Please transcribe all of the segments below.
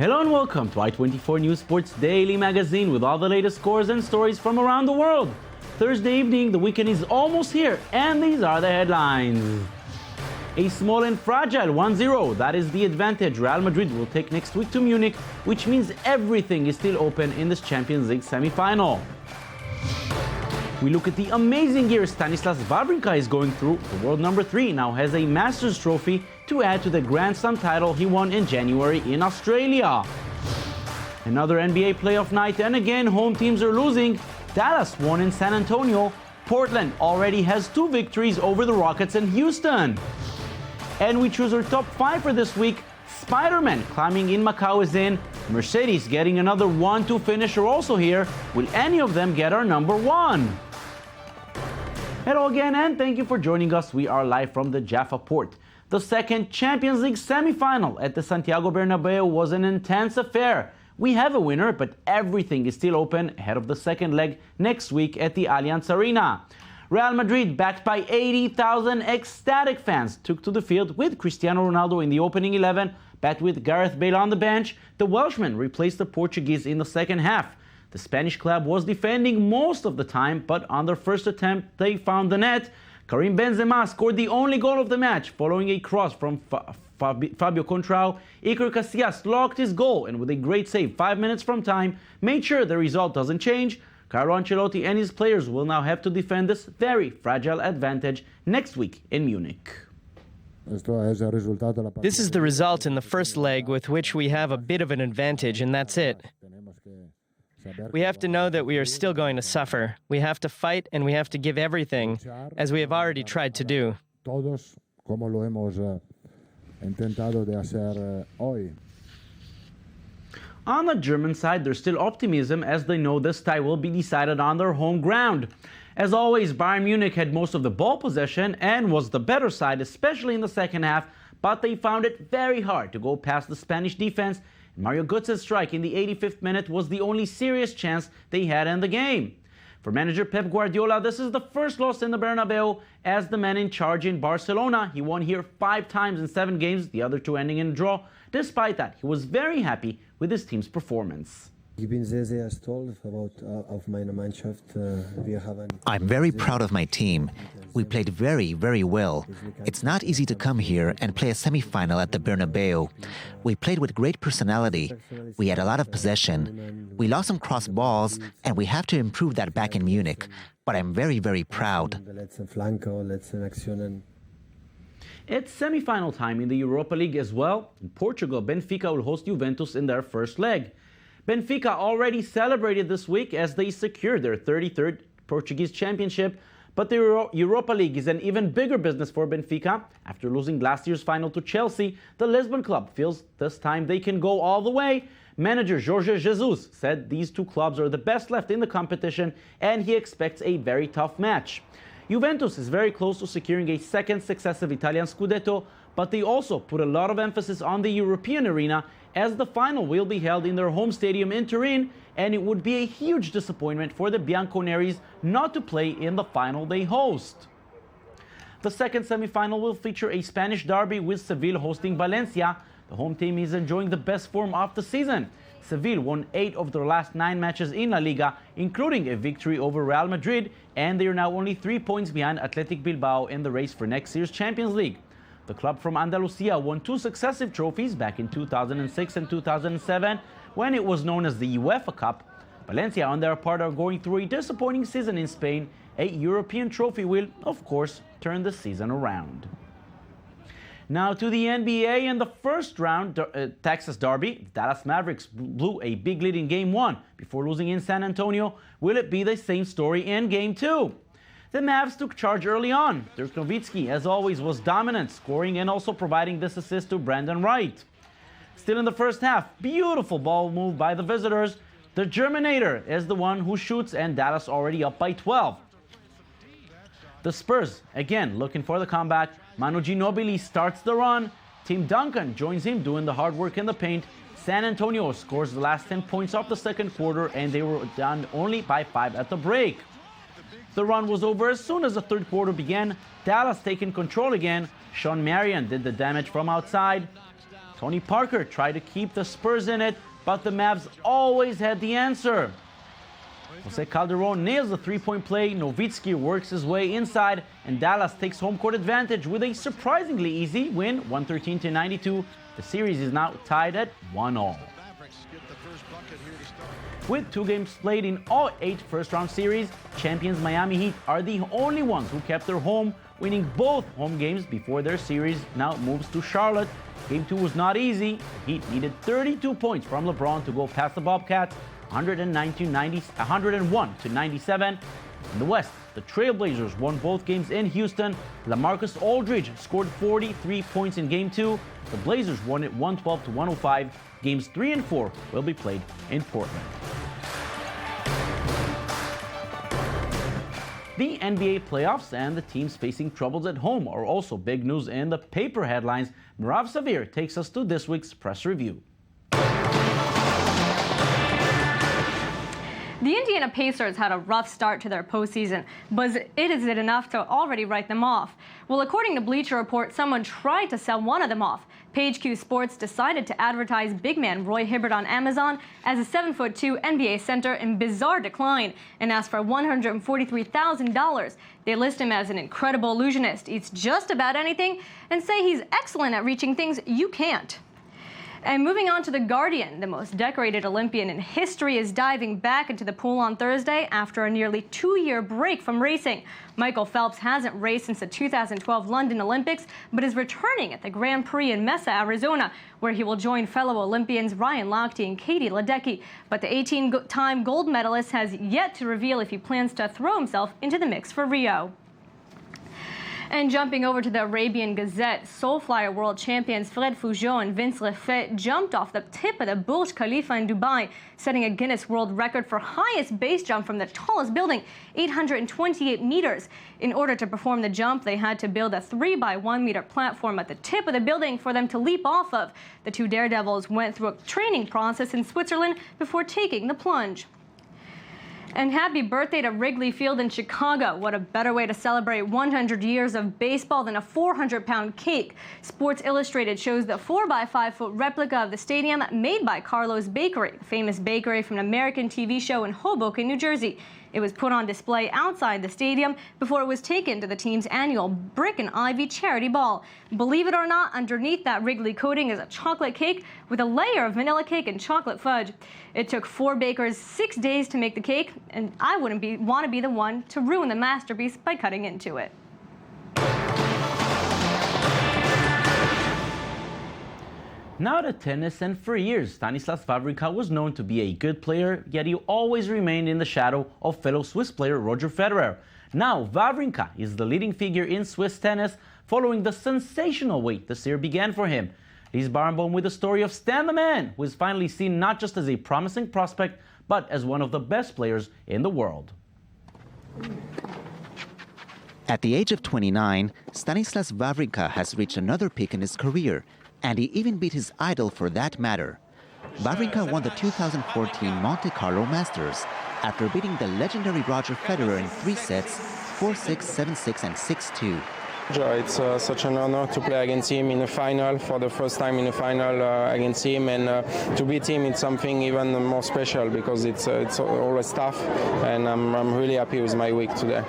Hello and welcome to I24 News Sports Daily Magazine with all the latest scores and stories from around the world. Thursday evening, the weekend is almost here, and these are the headlines. A small and fragile 1-0, that is the advantage Real Madrid will take next week to Munich, which means everything is still open in this Champions League semi-final. We look at the amazing year Stanislas Wawrinka is going through. The world number 3 now has a Masters trophy to add to the Grand Slam title he won in January in Australia. Another NBA playoff night, and again home teams are losing. Dallas won in San Antonio. Portland already has 2 victories over the Rockets and Houston. And we choose our top 5 for this week. Spider-Man climbing in Macau is in. Mercedes getting another 1-2 finisher also here. Will any of them get our number 1? Hello again, and thank you for joining us. We are live from the Jaffa Port. The second Champions League semi-final at the Santiago Bernabeu was an intense affair. We have a winner, but everything is still open ahead of the second leg next week at the Allianz Arena. Real Madrid, backed by 80,000 ecstatic fans, took to the field with Cristiano Ronaldo in the opening 11, but with Gareth Bale on the bench. The Welshman replaced the Portuguese in the second half. The Spanish club was defending most of the time, but on their first attempt, they found the net. Karim Benzema scored the only goal of the match, following a cross from Fabio Contrao. Iker Casillas locked his goal, and with a great save 5 minutes from time, made sure the result doesn't change. Carlo Ancelotti and his players will now have to defend this very fragile advantage next week in Munich. This is the result in the first leg with which we have a bit of an advantage, and that's it. We have to know that we are still going to suffer. We have to fight and we have to give everything, as we have already tried to do. On the German side, there's still optimism as they know this tie will be decided on their home ground. As always, Bayern Munich had most of the ball possession and was the better side, especially in the second half, but they found it very hard to go past the Spanish defense. Mario Götze's strike in the 85th minute was the only serious chance they had in the game. For manager Pep Guardiola, this is the first loss in the Bernabeu as the man in charge in Barcelona. He won here 5 times in 7 games, the other 2 ending in a draw. Despite that, he was very happy with his team's performance. I'm very proud of my team. We played very, very well. It's not easy to come here and play a semi-final at the Bernabeu. We played with great personality. We had a lot of possession. We lost some cross balls, and we have to improve that back in Munich. But I'm very, very proud. It's semi-final time in the Europa League as well. In Portugal, Benfica will host Juventus in their first leg. Benfica already celebrated this week as they secured their 33rd Portuguese championship, but the Europa League is an even bigger business for Benfica. After losing last year's final to Chelsea, the Lisbon club feels this time they can go all the way. Manager Jorge Jesus said these 2 clubs are the best left in the competition, and he expects a very tough match. Juventus is very close to securing a second successive Italian Scudetto, but they also put a lot of emphasis on the European arena as the final will be held in their home stadium in Turin, and it would be a huge disappointment for the Bianconeris not to play in the final they host. The second semi-final will feature a Spanish derby with Seville hosting Valencia. The home team is enjoying the best form of the season. Seville won 8 of their last 9 matches in La Liga, including a victory over Real Madrid, and they are now only 3 points behind Athletic Bilbao in the race for next year's Champions League. The club from Andalusia won 2 successive trophies back in 2006 and 2007, when it was known as the UEFA Cup. Valencia, on their part, are going through a disappointing season in Spain. A European trophy will, of course, turn the season around. Now to the NBA. In the first round, Texas Derby, Dallas Mavericks blew a big lead in Game 1 before losing in San Antonio. Will it be the same story in Game 2? The Mavs took charge early on. Dirk Nowitzki, as always, was dominant, scoring and also providing this assist to Brandon Wright. Still in the first half, beautiful ball move by the visitors. The Germinator is the one who shoots, and Dallas already up by 12. The Spurs, again, looking for the comeback. Manu Ginobili starts the run. Tim Duncan joins him doing the hard work in the paint. San Antonio scores the last 10 points of the second quarter, and they were down only by 5 at the break. The run was over as soon as the third quarter began. Dallas taking control again. Sean Marion did the damage from outside. Tony Parker tried to keep the Spurs in it, but the Mavs always had the answer. Jose Calderon nails the three-point play, Nowitzki works his way inside, and Dallas takes home court advantage with a surprisingly easy win, 113-92. The series is now tied at 1-all. With 2 games played in all 8 first-round series, champions Miami Heat are the only ones who kept their home, winning both home games before their series now moves to Charlotte. Game 2 was not easy. The Heat needed 32 points from LeBron to go past the Bobcats, 101-97. In the West, the Trailblazers won both games in Houston. LaMarcus Aldridge scored 43 points in Game 2. The Blazers won it 112-105. Games 3 and 4 will be played in Portland. The NBA playoffs and the teams facing troubles at home are also big news in the paper headlines. Mirav Savir takes us to this week's press review. The Indiana Pacers had a rough start to their postseason, but is it enough to already write them off? Well, according to Bleacher Report, someone tried to sell one of them off. Page Q Sports decided to advertise big man Roy Hibbert on Amazon as a 7'2" NBA center in bizarre decline and asked for $143,000. They list him as an incredible illusionist, eats just about anything, and say he's excellent at reaching things you can't. And moving on to The Guardian, the most decorated Olympian in history is diving back into the pool on Thursday after a nearly 2-year break from racing. Michael Phelps hasn't raced since the 2012 London Olympics, but is returning at the Grand Prix in Mesa, Arizona, where he will join fellow Olympians Ryan Lochte and Katie Ledecky. But the 18-time gold medalist has yet to reveal if he plans to throw himself into the mix for Rio. And jumping over to the Arabian Gazette, Soulflyer world champions Fred Fougeot and Vince Lefebvre jumped off the tip of the Burj Khalifa in Dubai, setting a Guinness World Record for highest base jump from the tallest building, 828 meters. In order to perform the jump, they had to build a 3-by-1 meter platform at the tip of the building for them to leap off of. The two daredevils went through a training process in Switzerland before taking the plunge. And happy birthday to Wrigley Field in Chicago. What a better way to celebrate 100 years of baseball than a 400-pound cake. Sports Illustrated shows the 4-by-5-foot replica of the stadium made by Carlo's Bakery, a famous bakery from an American TV show in Hoboken, New Jersey. It was put on display outside the stadium before it was taken to the team's annual Brick and Ivy charity ball. Believe it or not, underneath that Wrigley coating is a chocolate cake with a layer of vanilla cake and chocolate fudge. It took 4 bakers 6 days to make the cake, and I wouldn't want to be the one to ruin the masterpiece by cutting into it. Now to tennis, and for years, Stanislas Wawrinka was known to be a good player, yet he always remained in the shadow of fellow Swiss player Roger Federer. Now, Wawrinka is the leading figure in Swiss tennis, following the sensational way this year began for him. He's Barenboim with the story of Stan the Man, who is finally seen not just as a promising prospect, but as one of the best players in the world. At the age of 29, Stanislas Wawrinka has reached another peak in his career, and he even beat his idol for that matter. Wawrinka won the 2014 Monte Carlo Masters after beating the legendary Roger Federer in 3 sets, 4-6, 7-6, and 6-2. It's such an honor to play against him in a final, for the first time in a final against him, and to beat him is something even more special because it's always tough, and I'm really happy with my week today.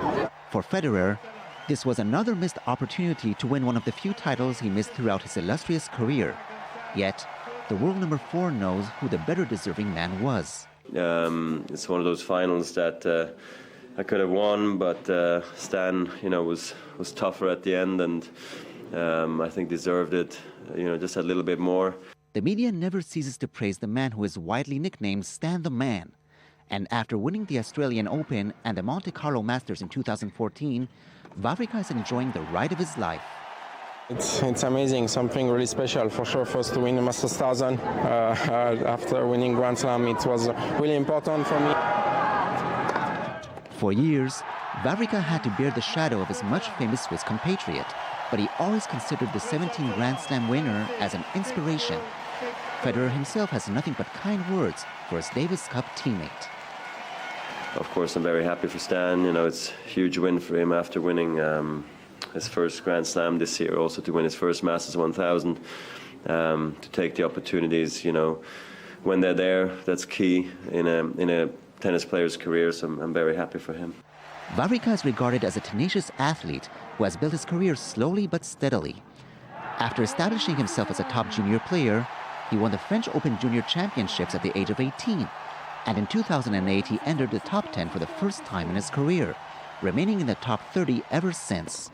For Federer, this was another missed opportunity to win one of the few titles he missed throughout his illustrious career. Yet, the world number 4 knows who the better deserving man was. It's one of those finals that I could have won, but Stan, was tougher at the end, and I think deserved it, just a little bit more. The media never ceases to praise the man who is widely nicknamed Stan the Man. And after winning the Australian Open and the Monte Carlo Masters in 2014, Wawrinka is enjoying the ride of his life. It's amazing, something really special for sure. First to win the Masters 1000 after winning Grand Slam, it was really important for me. For years, Wawrinka had to bear the shadow of his much famous Swiss compatriot, but he always considered the 17 Grand Slam winner as an inspiration. Federer himself has nothing but kind words for his Davis Cup teammate. Of course, I'm very happy for Stan. It's a huge win for him after winning his first Grand Slam this year, also to win his first Masters 1000. to take the opportunities, when they're there. That's key in a tennis player's career, so I'm very happy for him. Wawrinka is regarded as a tenacious athlete who has built his career slowly but steadily. After establishing himself as a top junior player, he won the French Open Junior Championships at the age of 18. And in 2008, he entered the top 10 for the first time in his career, remaining in the top 30 ever since.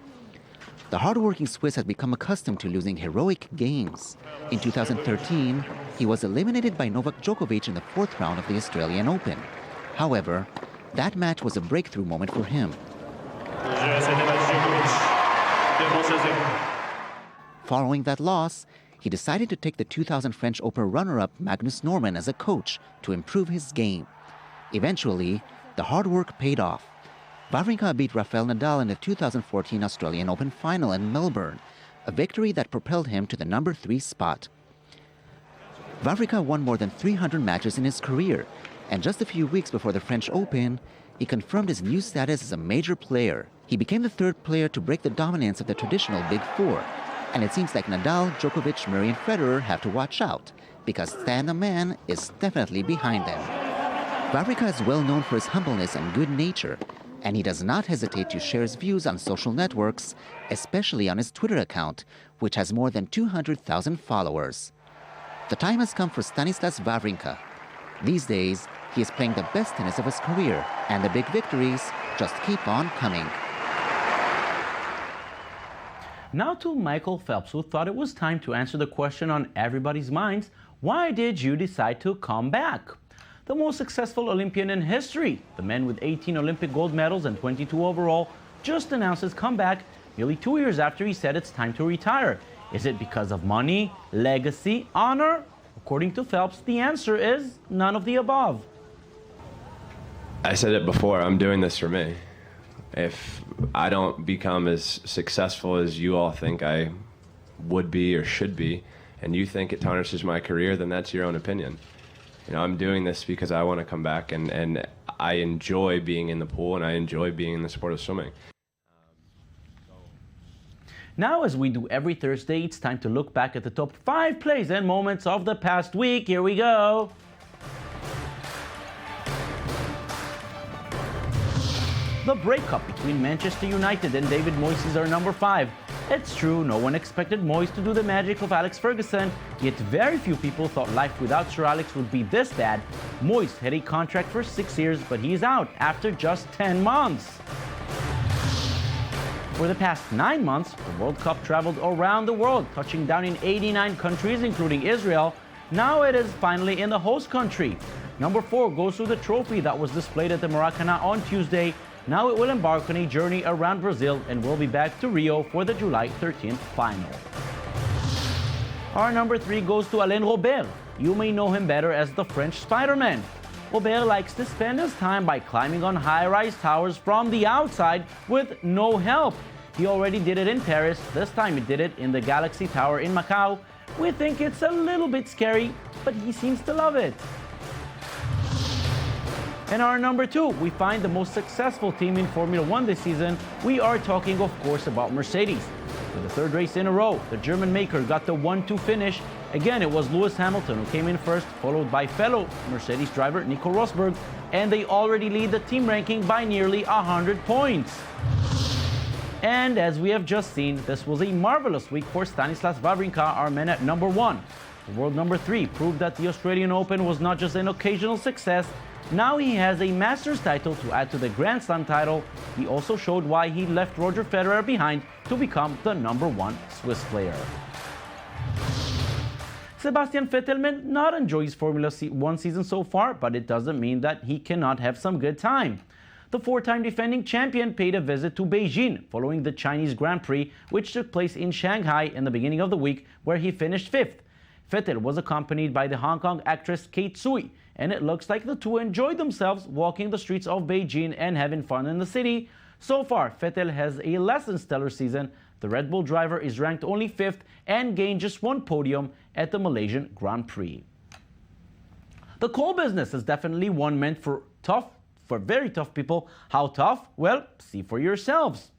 The hard-working Swiss has become accustomed to losing heroic games. In 2013, he was eliminated by Novak Djokovic in the fourth round of the Australian Open. However, that match was a breakthrough moment for him. Following that loss, he decided to take the 2000 French Open runner-up Magnus Norman as a coach to improve his game. Eventually, the hard work paid off. Wawrinka beat Rafael Nadal in the 2014 Australian Open final in Melbourne, a victory that propelled him to the number 3 spot. Wawrinka won more than 300 matches in his career, and just a few weeks before the French Open, he confirmed his new status as a major player. He became the third player to break the dominance of the traditional Big Four, and it seems like Nadal, Djokovic, Murray, and Federer have to watch out, because Stan the Man is definitely behind them. Wawrinka is well known for his humbleness and good nature, and he does not hesitate to share his views on social networks, especially on his Twitter account, which has more than 200,000 followers. The time has come for Stanislas Wawrinka. These days, he is playing the best tennis of his career, and the big victories just keep on coming. Now to Michael Phelps, who thought it was time to answer the question on everybody's minds: why did you decide to come back? The most successful Olympian in history, the man with 18 Olympic gold medals and 22 overall, just announced his comeback nearly 2 years after he said it's time to retire. Is it because of money, legacy, honor? According to Phelps, the answer is none of the above. I said it before, I'm doing this for me. If I don't become as successful as you all think I would be or should be, and you think it tarnishes my career, then that's your own opinion. I'm doing this because I want to come back, and I enjoy being in the pool, and I enjoy being in the sport of swimming. Now, as we do every Thursday, it's time to look back at the top 5 plays and moments of the past week. Here we go. The breakup between Manchester United and David Moyes is our number 5. It's true, no one expected Moyes to do the magic of Alex Ferguson, yet very few people thought life without Sir Alex would be this bad. Moyes had a contract for 6 years, but he's out after just 10 months. For the past 9 months, the World Cup traveled around the world, touching down in 89 countries, including Israel. Now it is finally in the host country. Number 4 goes to the trophy that was displayed at the Maracana on Tuesday. Now it will embark on a journey around Brazil and will be back to Rio for the July 13th final. Our number 3 goes to Alain Robert. You may know him better as the French Spider-Man. Robert likes to spend his time by climbing on high-rise towers from the outside with no help. He already did it in Paris. This time he did it in the Galaxy Tower in Macau. We think it's a little bit scary, but he seems to love it. In our number 2, we find the most successful team in Formula 1 this season. We are talking, of course, about Mercedes. For the 3rd race in a row, the German maker got the 1-2 finish. Again, it was Lewis Hamilton who came in first, followed by fellow Mercedes driver Nico Rosberg, and they already lead the team ranking by nearly 100 points. And as we have just seen, this was a marvelous week for Stanislas Wawrinka, our man at number 1. The world number 3 proved that the Australian Open was not just an occasional success. Now he has a Masters title to add to the Grand Slam title. He also showed why he left Roger Federer behind to become the number 1 Swiss player. Sebastian Vettel may not enjoy his Formula 1 season so far, but it doesn't mean that he cannot have some good time. The 4-time defending champion paid a visit to Beijing following the Chinese Grand Prix, which took place in Shanghai in the beginning of the week, where he finished 5th. Vettel was accompanied by the Hong Kong actress Kate Sui, and it looks like the two enjoyed themselves walking the streets of Beijing and having fun in the city. So far, Vettel has a less than stellar season. The Red Bull driver is ranked only 5th and gained just 1 podium at the Malaysian Grand Prix. The coal business is definitely one meant for very tough people. How tough? Well, see for yourselves.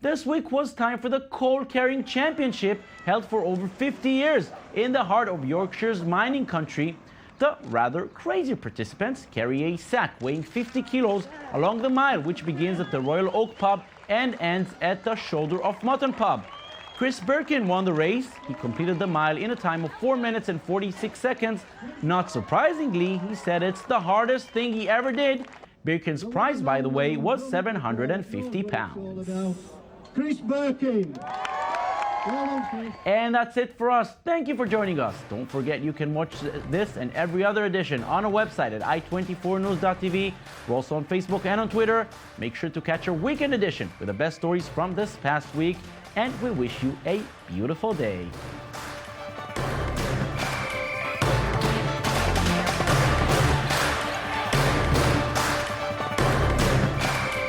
This week was time for the Coal Carrying Championship, held for over 50 years in the heart of Yorkshire's mining country. The rather crazy participants carry a sack weighing 50 kilos along the mile, which begins at the Royal Oak pub and ends at the Shoulder of Mutton pub. Chris Birkin won the race. He completed the mile in a time of 4 minutes and 46 seconds. Not surprisingly, he said it's the hardest thing he ever did. Birkin's prize, by the way, was £750. Chris Birkin. And that's it for us. Thank you for joining us. Don't forget you can watch this and every other edition on our website at i24news.tv. We're also on Facebook and on Twitter. Make sure to catch our weekend edition with the best stories from this past week. And we wish you a beautiful day.